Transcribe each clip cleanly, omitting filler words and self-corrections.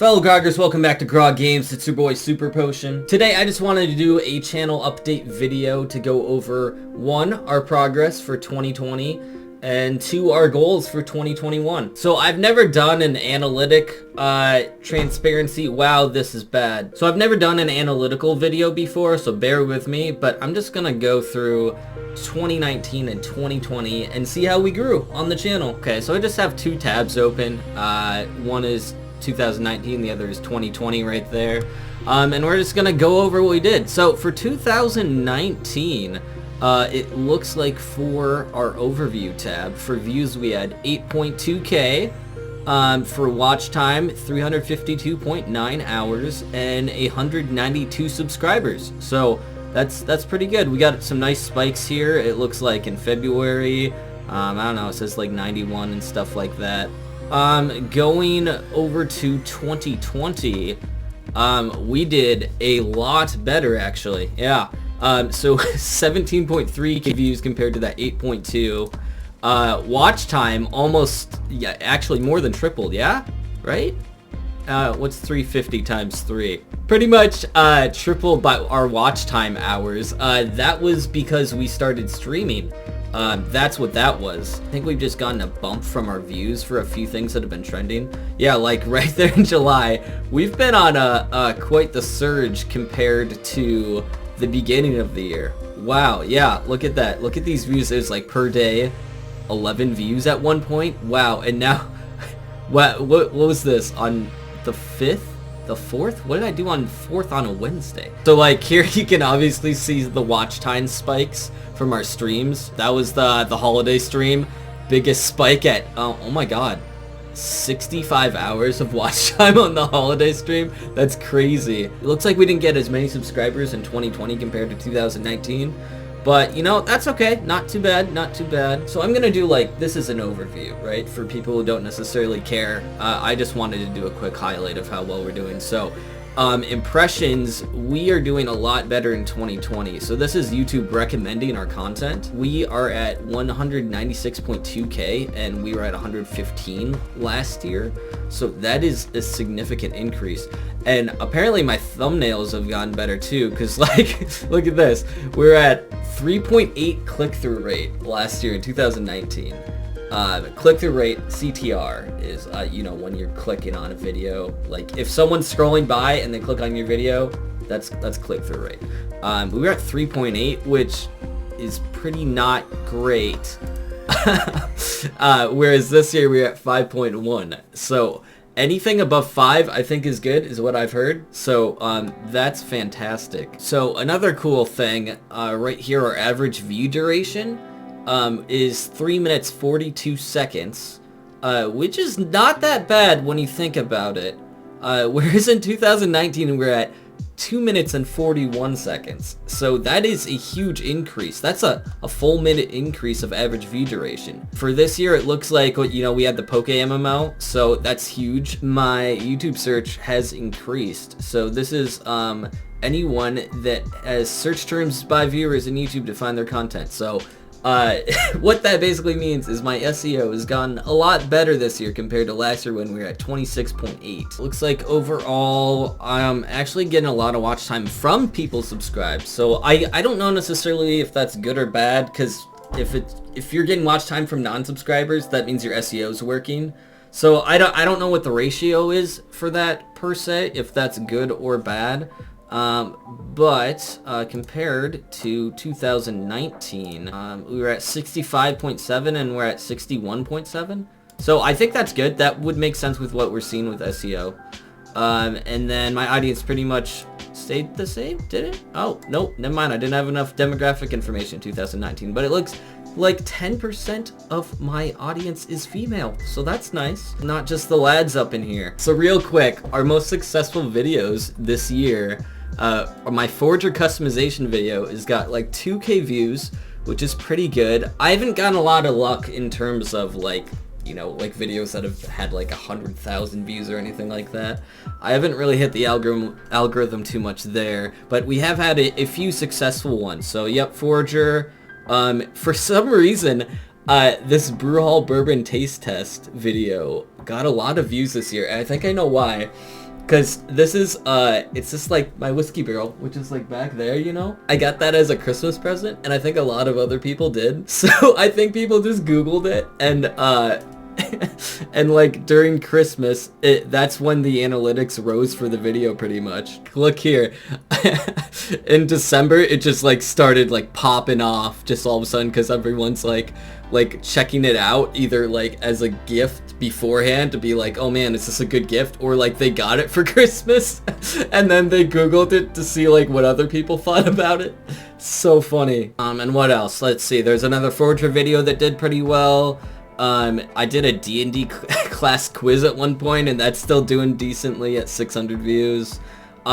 Fellow Groggers, welcome back to Grog Games. It's your boy SuperPotion. Today I just wanted to do a channel update video to go over 1, our progress for 2020, and 2, our goals for 2021. So I've never done an analytic transparency. Wow, this is bad. So I've never done an analytical video before, so bear with me, but I'm just gonna go through 2019 and 2020 and see how we grew on the channel. Okay, so I just have 2 tabs open. One is 2019, the other is 2020 right there, and we're just gonna go over what we did. So for 2019, it looks like for our overview tab, for views we had 8.2k, for watch time 352.9 hours, and 192 subscribers. So that's pretty good. We got some nice spikes here. It looks like in February, I don't know, it says like 91 and stuff like that. Going over to 2020, we did a lot better actually. Yeah. So 17.3k views compared to that 8.2. Watch time almost, yeah, actually more than tripled. Yeah, right? What's 350 times 3? Pretty much triple by our watch time hours. That was because we started streaming. That's what that was. I think we've just gotten a bump from our views for a few things that have been trending. Yeah, like right there in July, we've been on quite the surge compared to the beginning of the year. Wow, yeah, look at that. Look at these views. It was like per day, 11 views at one point. Wow, and now, what was this, on the 5th? The 4th? What did I do on 4th on a Wednesday? So like here you can obviously see the watch time spikes from our streams. That was the holiday stream. Biggest spike at, oh my god, 65 hours of watch time on the holiday stream. That's crazy. It looks like we didn't get as many subscribers in 2020 compared to 2019. But, you know, that's okay. Not too bad, not too bad. So I'm going to do, like, this is an overview, right? For people who don't necessarily care. I just wanted to do a quick highlight of how well we're doing. So, impressions, we are doing a lot better in 2020. So this is YouTube recommending our content. We are at 196.2k and we were at 115 last year. So that is a significant increase. And apparently my thumbnails have gotten better too, because like, look at this. We're at 3.8 click-through rate last year in 2019. Click-through rate, CTR, is, you know, when you're clicking on a video. Like, if someone's scrolling by and they click on your video, that's click-through rate. We were at 3.8, which is pretty not great. Whereas this year we were at 5.1. So anything above 5, I think, is good, is what I've heard. So that's fantastic. So another cool thing, right here, our average view duration is 3 minutes 42 seconds, which is not that bad when you think about it. Whereas in 2019 we're at 2 minutes and 41 seconds. So that is a huge increase. That's a full minute increase of average view duration. For this year, it looks like, you know, we had the Poke MMO, so that's huge. My YouTube search has increased. So this is anyone that has search terms by viewers in YouTube to find their content. So what that basically means is my SEO has gotten a lot better this year compared to last year when we were at 26.8. Looks like overall I'm actually getting a lot of watch time from people subscribed. So I don't know necessarily if that's good or bad, because if you're getting watch time from non-subscribers, that means your SEO is working. So I don't know what the ratio is for that per se, if that's good or bad. But compared to 2019, we were at 65.7 and we're at 61.7. So I think that's good. That would make sense with what we're seeing with SEO. And then my audience pretty much stayed the same, did it? Oh, nope, never mind. I didn't have enough demographic information in 2019, but it looks like 10% of my audience is female, so that's nice. Not just the lads up in here. So real quick, our most successful videos this year, my Forger customization video has got like 2k views, which is pretty good. I haven't gotten a lot of luck in terms of, like, you know, like videos that have had like 100,000 views or anything like that. I haven't really hit the algorithm too much there, but we have had a few successful ones. So yep, Forger. For some reason, This Brew Hall Bourbon Taste Test video got a lot of views this year, and I think I know why. Because this is, it's just like my whiskey barrel, which is like back there, you know? I got that as a Christmas present, and I think a lot of other people did. So I think people just Googled it, and, and like during Christmas, that's when the analytics rose for the video pretty much. Look here. In December, it just like started like popping off just all of a sudden because everyone's like checking it out either like as a gift beforehand to be like, oh man, is this a good gift, or like they got it for Christmas and then they Googled it to see like what other people thought about it. So funny. And what else? Let's see. There's another Forger video that did pretty well. I did a D&D class quiz at one point, and that's still doing decently at 600 views.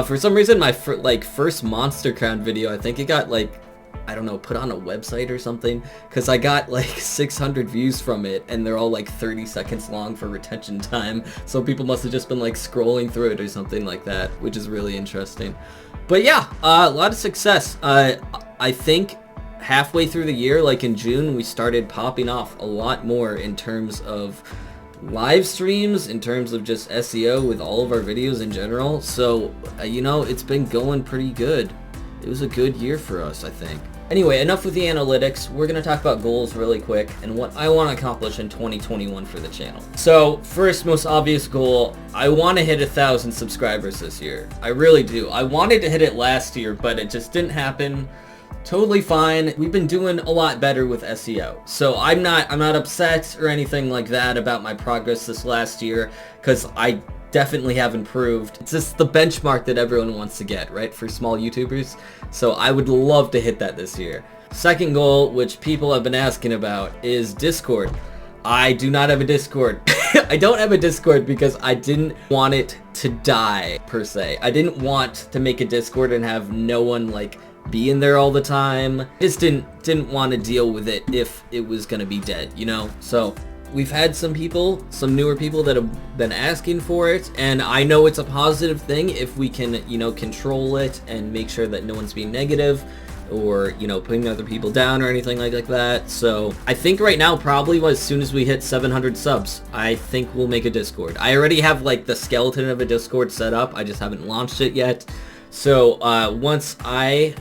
For some reason, my first Monster Crown video, I think it got like, I don't know, put on a website or something, because I got like 600 views from it, and they're all like 30 seconds long for retention time, so people must have just been like scrolling through it or something like that, which is really interesting. But yeah, a lot of success. I think halfway through the year, like in June, we started popping off a lot more in terms of live streams, in terms of just SEO with all of our videos in general. So, you know, it's been going pretty good. It was a good year for us, I think. Anyway, enough with the analytics. We're going to talk about goals really quick and what I want to accomplish in 2021 for the channel. So, first, most obvious goal, I want to hit 1,000 subscribers this year. I really do. I wanted to hit it last year, but it just didn't happen. Totally fine. We've been doing a lot better with SEO. So I'm not upset or anything like that about my progress this last year, because I definitely have improved. It's just the benchmark that everyone wants to get, right, for small YouTubers. So I would love to hit that this year. Second goal, which people have been asking about, is Discord. I do not have a Discord. I don't have a Discord because I didn't want it to die, per se. I didn't want to make a Discord and have no one like be in there all the time. Just didn't want to deal with it if it was gonna be dead, you know? So we've had some newer people that have been asking for it, and I know it's a positive thing if we can, you know, control it and make sure that no one's being negative or, you know, putting other people down or anything like that. So I think right now, probably as soon as we hit 700 subs, I think we'll make a Discord. I already have like the skeleton of a Discord set up. I just haven't launched it yet. So once I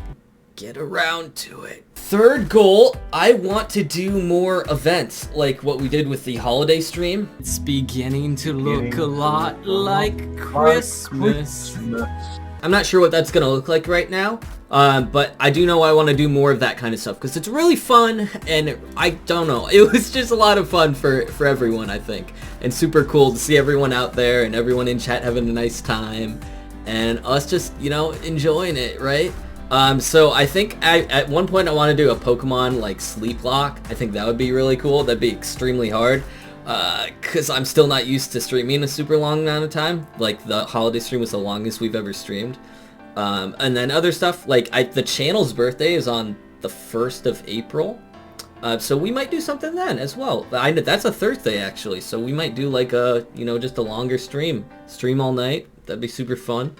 get around to it. Third goal, I want to do more events like what we did with the holiday stream. It's beginning to look a lot like Christmas. I'm not sure what that's gonna look like right now, but I do know I want to do more of that kind of stuff because it's really fun, and I don't know, it was just a lot of fun for everyone, I think, and super cool to see everyone out there and everyone in chat having a nice time and us just, you know, enjoying it, right? So I think at one point I want to do a Pokemon like sleep lock. I think that would be really cool. That'd be extremely hard, because I'm still not used to streaming a super long amount of time. Like the holiday stream was the longest we've ever streamed. And then other stuff, like the channel's birthday is on the 1st of April. So we might do something then as well. That's a Thursday actually, so we might do like a, you know, just a longer stream all night. That'd be super fun.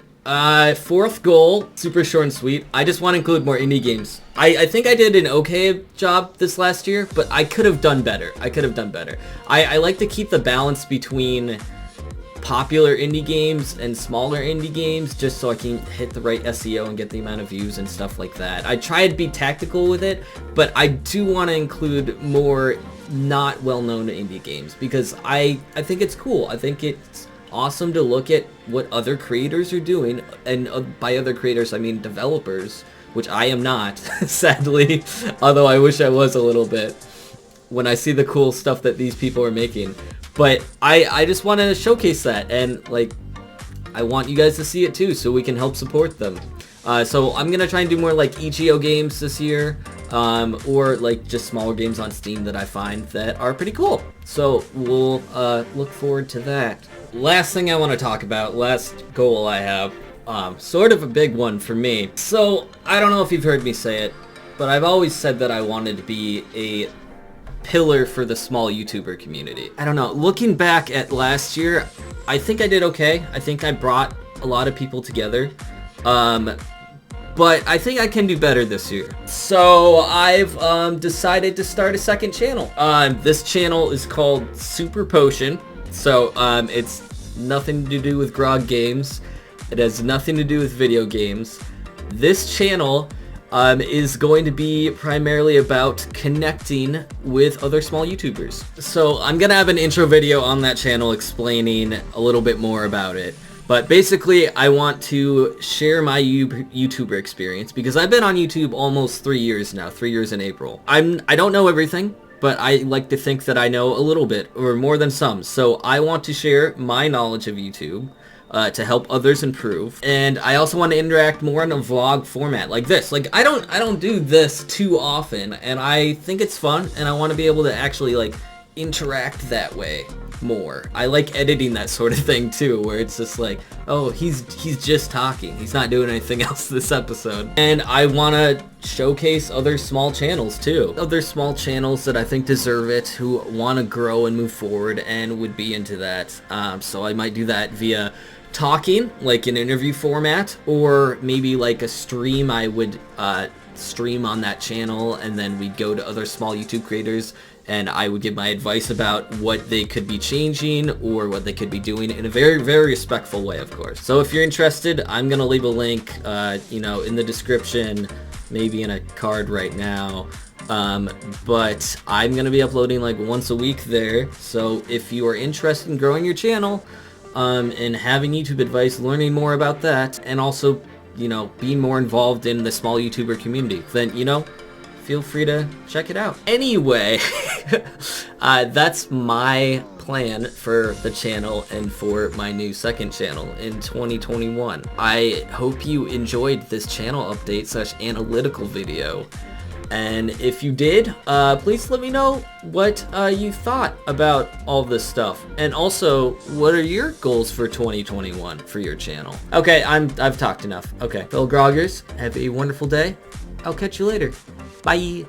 Fourth goal, super short and sweet. I just want to include more indie games. I think I did an okay job this last year, but I could have done better. I like to keep the balance between popular indie games and smaller indie games, just so I can hit the right SEO and get the amount of views and stuff like that. I try to be tactical with it, but I do want to include more not well-known indie games because I think it's cool. I think it's awesome to look at what other creators are doing, and by other creators I mean developers, which I am not, sadly, although I wish I was a little bit, when I see the cool stuff that these people are making. But I just want to showcase that, and like I want you guys to see it too so we can help support them. So I'm gonna try and do more like EGO games this year, or like just smaller games on Steam that I find that are pretty cool. So we'll look forward to that. Last thing I want to talk about, last goal I have, sort of a big one for me. So I don't know if you've heard me say it, but I've always said that I wanted to be a pillar for the small YouTuber community. I don't know, looking back at last year, I think I did okay. I think I brought a lot of people together. but I think I can do better this year. So I've decided to start a second channel. This channel is called SuperPotion. So it's nothing to do with Grog games. It has nothing to do with video games. This channel is going to be primarily about connecting with other small YouTubers. So I'm gonna have an intro video on that channel explaining a little bit more about it. But basically, I want to share my YouTuber experience because I've been on YouTube almost 3 years now, 3 years in April. I don't know everything, but I like to think that I know a little bit, or more than some. So I want to share my knowledge of YouTube to help others improve. And I also want to interact more in a vlog format like this. Like, I don't do this too often, and I think it's fun, and I want to be able to actually, like, interact that way more. I like editing that sort of thing too, where it's just like, oh, he's just talking, he's not doing anything else this episode. And I want to showcase other small channels too, other small channels that I think deserve it, who want to grow and move forward and would be into that. So I might do that via talking, like an interview format, or maybe like a stream. I would stream on that channel, and then we'd go to other small YouTube creators and I would give my advice about what they could be changing or what they could be doing in a very, very respectful way, of course. So if you're interested, I'm gonna leave a link, you know, in the description, maybe in a card right now. But I'm gonna be uploading like once a week there. So if you are interested in growing your channel, and having YouTube advice, learning more about that, and also, you know, being more involved in the small YouTuber community, then, you know, feel free to check it out. Anyway, that's my plan for the channel and for my new second channel in 2021. I hope you enjoyed this channel update / analytical video. And if you did, please let me know what you thought about all this stuff. And also, what are your goals for 2021 for your channel? Okay, I've talked enough. Okay, fellow Groggers, have a wonderful day. I'll catch you later. Bye.